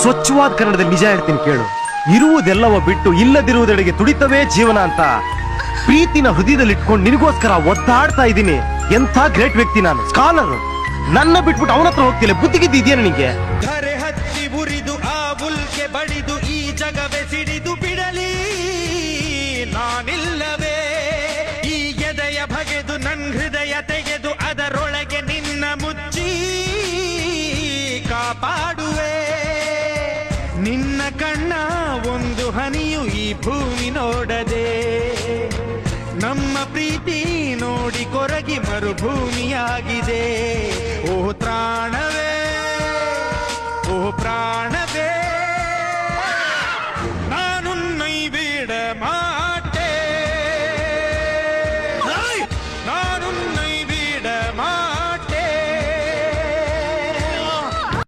ಸ್ವಚ್ಛವಾದ ಕನ್ನಡದಲ್ಲಿ ನಿಜ ಹೇಳ್ತೀನಿ ಕೇಳು. ಇರುವುದೆಲ್ಲವ ಬಿಟ್ಟು ಇಲ್ಲದಿರುವುದೆಡೆಗೆ ತುಡಿತವೇ ಜೀವನ ಅಂತ ಪ್ರೀತಿನ ಹೃದಯದಲ್ಲಿ ಇಟ್ಕೊಂಡು ನಿನಗೋಸ್ಕರ ಒದ್ದಾಡ್ತಾ ಇದ್ದೀನಿ. ಎಂಥ ಗ್ರೇಟ್ ವ್ಯಕ್ತಿ ನಾನು, ಸ್ಕಾಲರ್. ನನ್ನ ಬಿಟ್ಬಿಟ್ಟು ಅವನ ಹತ್ರ ಹೋಗ್ತಿಲ್ಲ. ಬುದ್ಧಿಗಿದ್ದು ಇದೆಯಾ ನನಗೆ? ಧರೆ ಹತ್ತಿ ಉರಿದು ಆ ಬುಲ್ಕೆ ಬಡಿದು ಈ ಜಗವೇ ಸಿಡಿದು ಬಿಡಲಿ ನಾನಿಲ್ಲವೇ, ಈ ಎದೆಯ ಬಗೆದು ನನ್ ಹೃದಯ ತೆಗೆದು ಅದರೊಳಗೆ ನಿನ್ನ ಮುಚ್ಚಿ ಕಾಪಾಡುವೆ. ನಿನ್ನ ಕಣ್ಣ ಒಂದು ಹನಿಯು ಈ ಭೂಮಿ ನೋಡದೆ, ನಮ್ಮ ಪ್ರೀತಿ ನೋಡಿ ಕೊರಗಿ ಮರುಭೂಮಿಯಾಗಿದೆ. ಓ ಪ್ರಾಣವೇ, ಓ ಪ್ರಾಣ